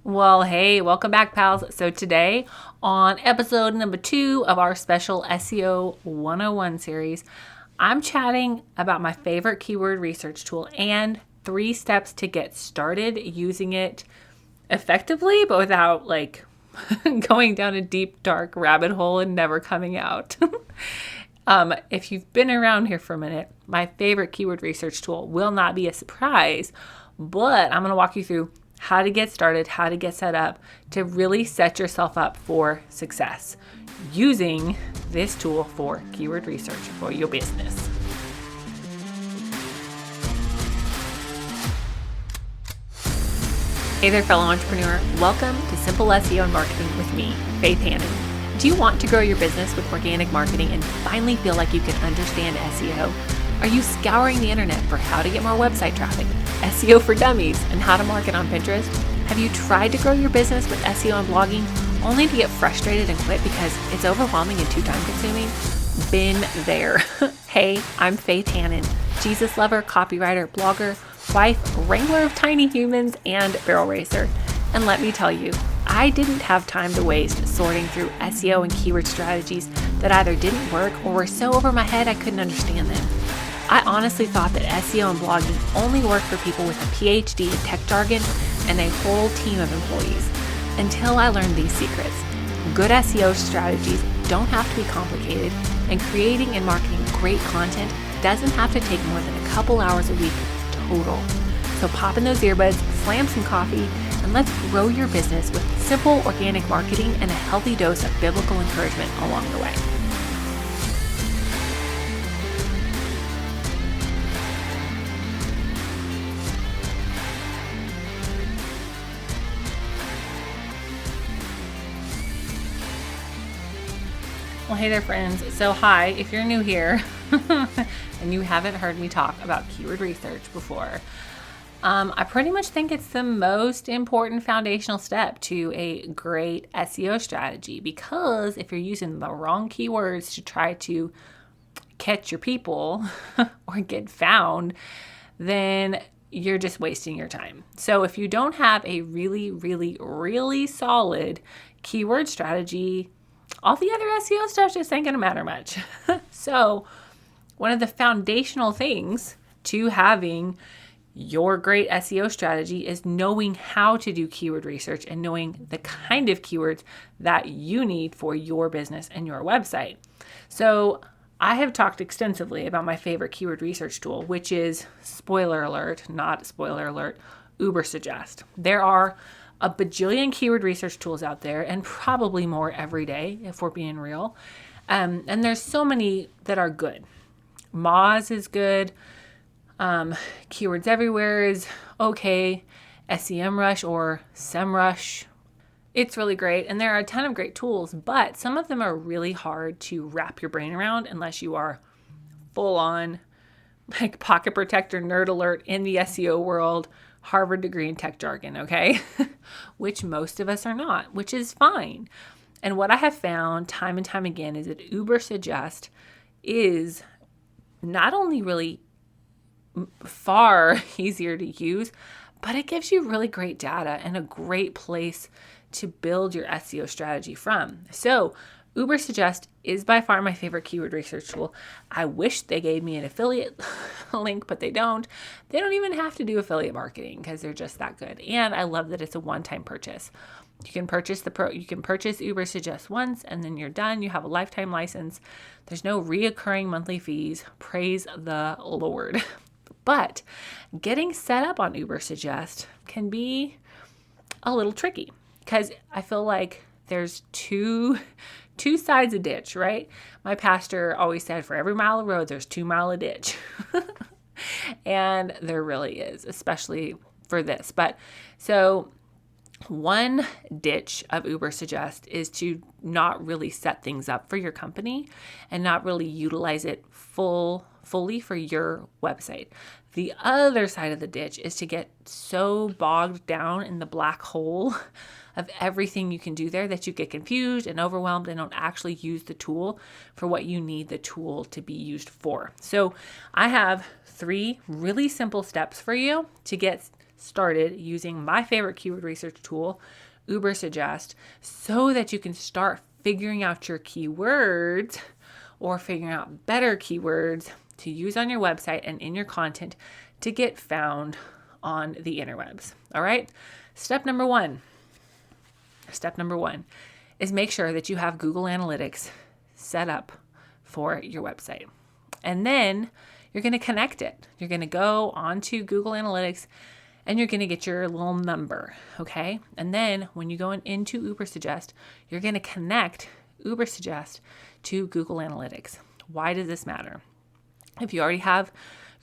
Well, hey, welcome back, pals. So today, on episode number 2 of our special SEO 101 series, I'm chatting about my favorite keyword research tool and 3 steps to get started using it effectively, but without going down a deep, dark rabbit hole and never coming out. If you've been around here for a minute, my favorite keyword research tool will not be a surprise, but I'm going to walk you through how to get started, how to get set up to really set yourself up for success using this tool for keyword research for your business. Hey there, fellow entrepreneur. Welcome to Simple SEO and Marketing with me, Faith Hannon. Do you want to grow your business with organic marketing and finally feel like you can understand SEO? Are you scouring the internet for how to get more website traffic, SEO for dummies, and how to market on Pinterest? Have you tried to grow your business with SEO and blogging only to get frustrated and quit because it's overwhelming and too time consuming? Been there. Hey, I'm Faith Hannon, Jesus lover, copywriter, blogger, wife, wrangler of tiny humans, and barrel racer. And let me tell you, I didn't have time to waste sorting through SEO and keyword strategies that either didn't work or were so over my head I couldn't understand them. I honestly thought that SEO and blogging only worked for people with a PhD in tech jargon and a whole team of employees, until I learned these secrets. Good SEO strategies don't have to be complicated, and creating and marketing great content doesn't have to take more than a couple hours a week total. So pop in those earbuds, slam some coffee, and let's grow your business with simple organic marketing and a healthy dose of biblical encouragement along the way. Well, hey there, friends. So hi, if you're new here and you haven't heard me talk about keyword research before, I pretty much think it's the most important foundational step to a great SEO strategy, because if you're using the wrong keywords to try to catch your people or get found, then you're just wasting your time. So if you don't have a really, really, really solid keyword strategy, all the other SEO stuff just ain't gonna matter much. So one of the foundational things to having your great SEO strategy is knowing how to do keyword research and knowing the kind of keywords that you need for your business and your website. So I have talked extensively about my favorite keyword research tool, which is, spoiler alert, not spoiler alert, Ubersuggest. There are a bajillion keyword research tools out there, and probably more every day if we're being real. And there's so many that are good. Moz is good. Keywords Everywhere is okay. SEMrush or SEMrush, it's really great. And there are a ton of great tools, but some of them are really hard to wrap your brain around unless you are full on like pocket protector nerd alert in the SEO world, Harvard degree in tech jargon, okay? Which most of us are not, which is fine. And what I have found time and time again is that Ubersuggest is not only really far easier to use, but it gives you really great data and a great place to build your SEO strategy from. So Ubersuggest is by far my favorite keyword research tool. I wish they gave me an affiliate link, but they don't. They don't even have to do affiliate marketing because they're just that good. And I love that it's a one-time purchase. You can purchase Ubersuggest once and then you're done. You have a lifetime license. There's no reoccurring monthly fees. Praise the Lord. But getting set up on Ubersuggest can be a little tricky because I feel like there's two sides of ditch, right? My pastor always said for every mile of road, there's 2 miles of ditch. And there really is, especially for this. But so one ditch of Ubersuggest is to not really set things up for your company and not really utilize it fully for your website. The other side of the ditch is to get so bogged down in the black hole of everything you can do there that you get confused and overwhelmed and don't actually use the tool for what you need the tool to be used for. So I have 3 really simple steps for you to get started using my favorite keyword research tool, Ubersuggest, so that you can start figuring out your keywords or figuring out better keywords to use on your website and in your content to get found on the interwebs. All right. Step number one is make sure that you have Google Analytics set up for your website. And then you're going to connect it. You're going to go onto Google Analytics and you're going to get your little number, okay? And then when you go into Ubersuggest, you're going to connect Ubersuggest to Google Analytics. Why does this matter? If you already have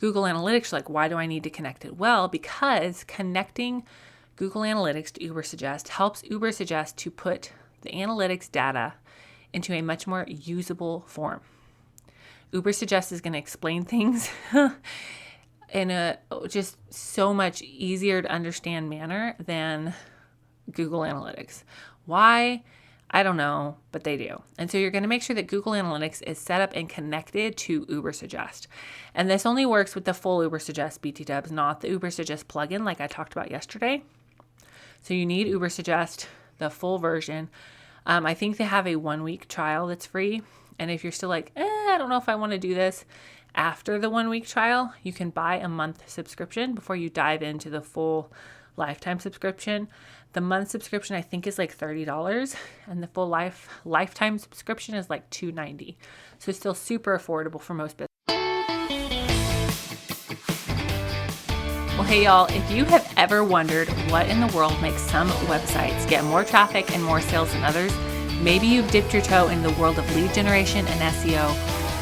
Google Analytics, you're like, why do I need to connect it? Well, because connecting Google Analytics to Ubersuggest helps Ubersuggest to put the analytics data into a much more usable form. Ubersuggest is going to explain things in a just so much easier to understand manner than Google Analytics. Why? I don't know, but they do. And so you're going to make sure that Google Analytics is set up and connected to Ubersuggest. And this only works with the full Ubersuggest BT Dubs, not the Ubersuggest plugin like I talked about yesterday. So you need Ubersuggest, the full version. I think they have a 1-week trial that's free. And if you're still like, I don't know if I want to do this, after the 1-week trial, you can buy a month subscription before you dive into the full lifetime subscription. The month subscription I think is like $30, and the full lifetime subscription is like $290. So it's still super affordable for most businesses. Well, hey y'all, if you have ever wondered what in the world makes some websites get more traffic and more sales than others, maybe you've dipped your toe in the world of lead generation and SEO,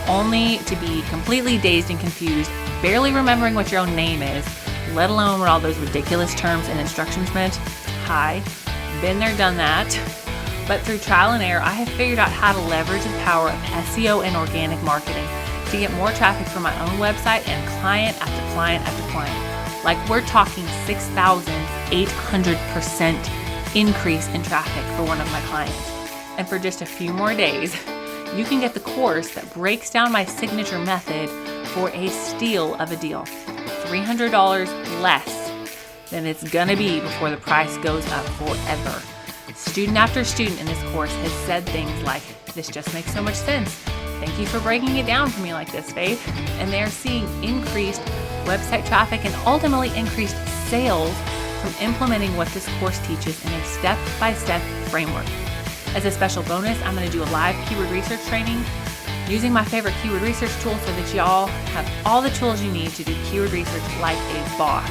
only to be completely dazed and confused, barely remembering what your own name is, let alone what all those ridiculous terms and instructions meant. Hi, been there, done that. But through trial and error, I have figured out how to leverage the power of SEO and organic marketing to get more traffic from my own website and client after client after client. Like we're talking 6,800% increase in traffic for one of my clients. And for just a few more days, you can get the course that breaks down my signature method for a steal of a deal. $300 less than it's gonna be before the price goes up forever. Student after student in this course has said things like, this just makes so much sense. Thank you for breaking it down for me like this, Faith. And they're seeing increased website traffic and ultimately increased sales from implementing what this course teaches in a step-by-step framework. As a special bonus, I'm going to do a live keyword research training using my favorite keyword research tool so that y'all have all the tools you need to do keyword research like a boss.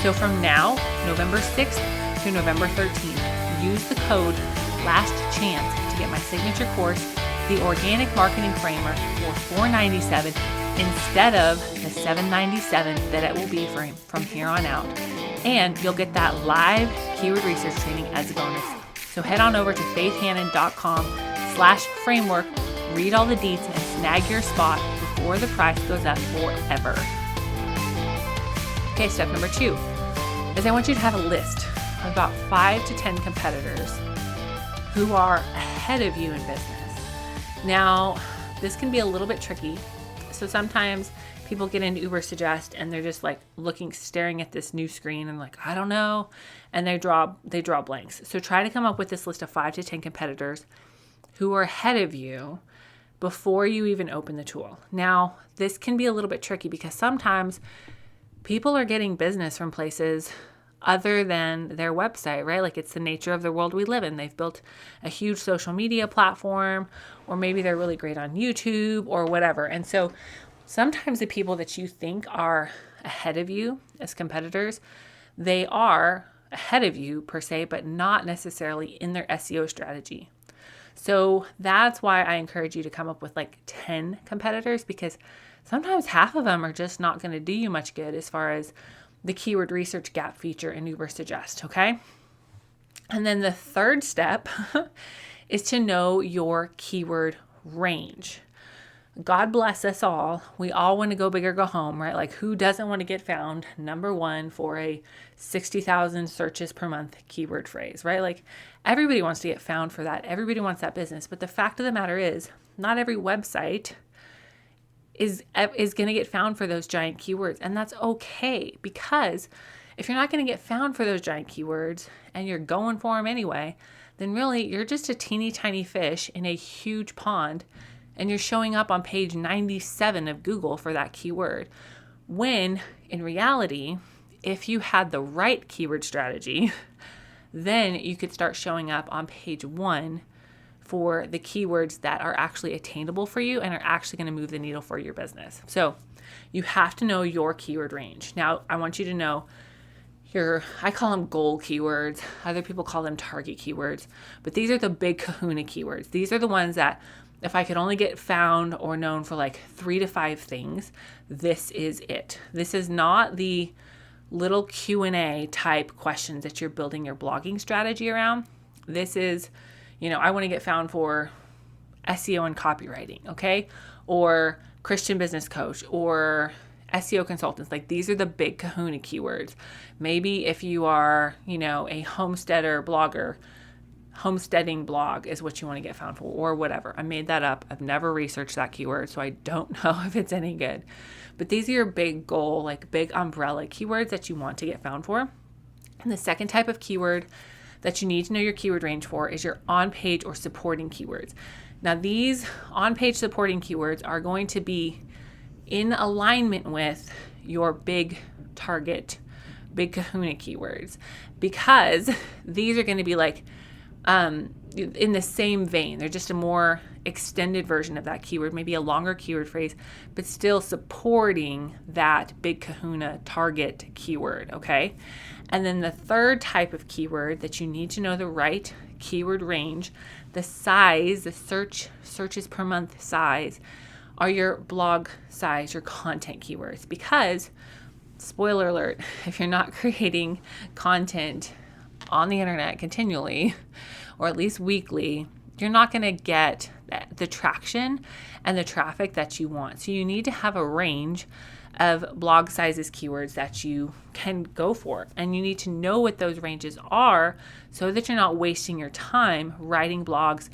So from now, November 6th to November 13th, use the code LASTCHANCE to get my signature course, the Organic Marketing Framework, for $497 instead of the $797 that it will be from here on out. And you'll get that live keyword research training as a bonus. So head on over to faithhannon.com/framework, read all the deets, and snag your spot before the price goes up forever. Okay, step number 2 is I want you to have a list of about 5 to 10 competitors who are ahead of you in business. Now, this can be a little bit tricky. So sometimes people get into Ubersuggest and they're just like staring at this new screen and like, I don't know. And they draw blanks. So try to come up with this list of 5 to 10 competitors who are ahead of you before you even open the tool. Now, this can be a little bit tricky because sometimes people are getting business from places other than their website, right? Like it's the nature of the world we live in. They've built a huge social media platform, or maybe they're really great on YouTube or whatever. And so sometimes the people that you think are ahead of you as competitors, they are ahead of you per se, but not necessarily in their SEO strategy. So that's why I encourage you to come up with like 10 competitors, because sometimes half of them are just not going to do you much good as far as the keyword research gap feature in Ubersuggest, okay? And then the third step is to know your keyword range. God bless us all. We all want to go big or go home, right? Like who doesn't want to get found number 1 for a 60,000 searches per month keyword phrase, right? Like everybody wants to get found for that. Everybody wants that business. But the fact of the matter is, not every website is going to get found for those giant keywords. And that's okay, because if you're not going to get found for those giant keywords and you're going for them anyway, then really you're just a teeny tiny fish in a huge pond, and you're showing up on page 97 of Google for that keyword. When in reality, if you had the right keyword strategy, then you could start showing up on page 1 for the keywords that are actually attainable for you and are actually going to move the needle for your business. So you have to know your keyword range. Now, I want you to know I call them goal keywords. Other people call them target keywords. But these are the big kahuna keywords. These are the ones that if I could only get found or known for like 3 to 5 things, this is it. This is not the little Q&A type questions that you're building your blogging strategy around. This is, I want to get found for SEO and copywriting, okay? Or Christian business coach or SEO consultants. Like, these are the big kahuna keywords. Maybe if you are, a homesteader blogger, homesteading blog is what you want to get found for, or whatever. I made that up. I've never researched that keyword, so I don't know if it's any good. But these are your big goal, like big umbrella keywords that you want to get found for. And the second type of keyword that you need to know your keyword range for is your on-page or supporting keywords. Now, these on-page supporting keywords are going to be in alignment with your big target, big kahuna keywords, because these are going to be like in the same vein. They're just a more extended version of that keyword, maybe a longer keyword phrase, but still supporting that big kahuna target keyword, okay? And then the third type of keyword that you need to know the right keyword range, the size, the searches per month size, are your blog size, your content keywords. Because, spoiler alert, if you're not creating content on the internet continually, or at least weekly, you're not going to get the traction and the traffic that you want. So you need to have a range of blog sizes keywords that you can go for. And you need to know what those ranges are so that you're not wasting your time writing blogs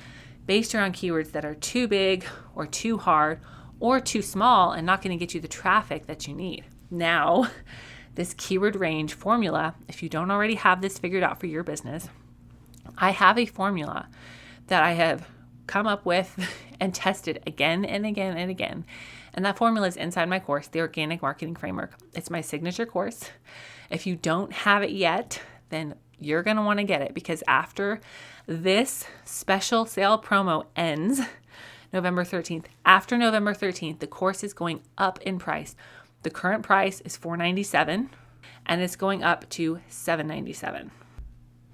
based around keywords that are too big or too hard or too small and not going to get you the traffic that you need. Now, this keyword range formula, if you don't already have this figured out for your business, I have a formula that I have come up with and tested again and again and again. And that formula is inside my course, the Organic Marketing Framework. It's my signature course. If you don't have it yet, then you're going to want to get it, because after this special sale promo ends November 13th, after November 13th, the course is going up in price. The current price is $497 and it's going up to $797.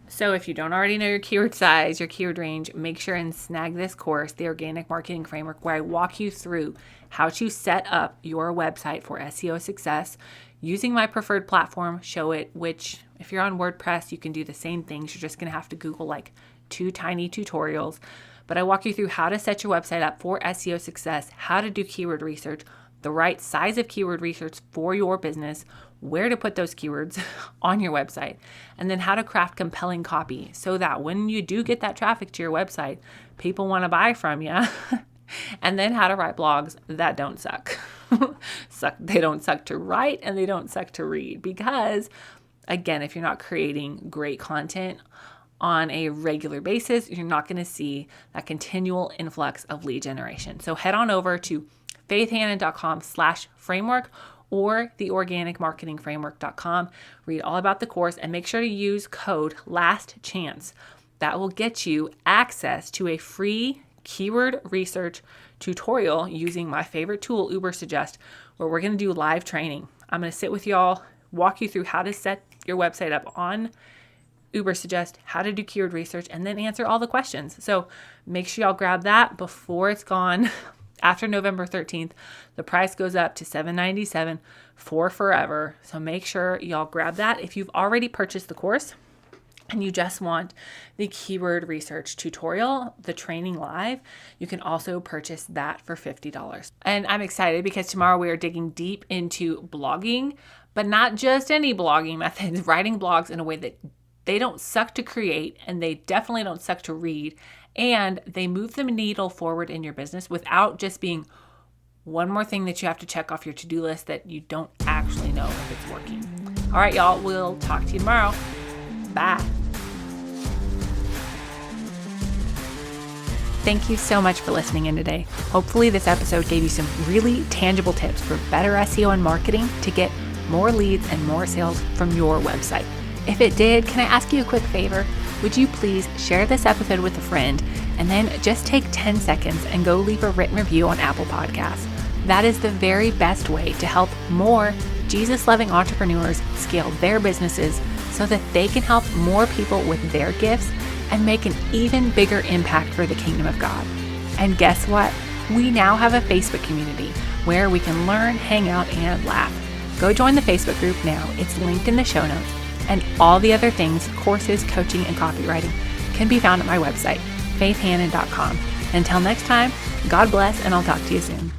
So if you don't already know your keyword size, your keyword range, make sure and snag this course, the Organic Marketing Framework, where I walk you through how to set up your website for SEO success using my preferred platform, Showit, which if you're on WordPress, you can do the same things. You're just going to have to Google like 2 tiny tutorials. But I walk you through how to set your website up for SEO success, how to do keyword research, the right size of keyword research for your business, where to put those keywords on your website, and then how to craft compelling copy so that when you do get that traffic to your website, people want to buy from you. And then how to write blogs that don't suck. They don't suck to write and they don't suck to read, because again, if you're not creating great content on a regular basis, you're not going to see that continual influx of lead generation. So head on over to faithhannon.com/framework or theorganicmarketingframework.com. Read all about the course and make sure to use code LASTCHANCE. That will get you access to a free keyword research tutorial using my favorite tool, Ubersuggest, where we're going to do live training. I'm going to sit with y'all, walk you through how to set your website up on Ubersuggest, how to do keyword research, and then answer all the questions. So make sure y'all grab that before it's gone. After November 13th, the price goes up to $797 for forever. So make sure y'all grab that. If you've already purchased the course and you just want the keyword research tutorial, the training live, you can also purchase that for $50. And I'm excited because tomorrow we are digging deep into blogging, but not just any blogging methods, writing blogs in a way that they don't suck to create and they definitely don't suck to read, and they move the needle forward in your business without just being one more thing that you have to check off your to-do list that you don't actually know if it's working. All right, y'all, we'll talk to you tomorrow. Bye. Thank you so much for listening in today. Hopefully this episode gave you some really tangible tips for better SEO and marketing to get more leads and more sales from your website. If it did, can I ask you a quick favor? Would you please share this episode with a friend and then just take 10 seconds and go leave a written review on Apple Podcasts. That is the very best way to help more Jesus-loving entrepreneurs scale their businesses so that they can help more people with their gifts and make an even bigger impact for the kingdom of God. And guess what? We now have a Facebook community where we can learn, hang out, and laugh. Go join the Facebook group now. It's linked in the show notes. And all the other things, courses, coaching, and copywriting can be found at my website, faithhannon.com. Until next time, God bless, and I'll talk to you soon.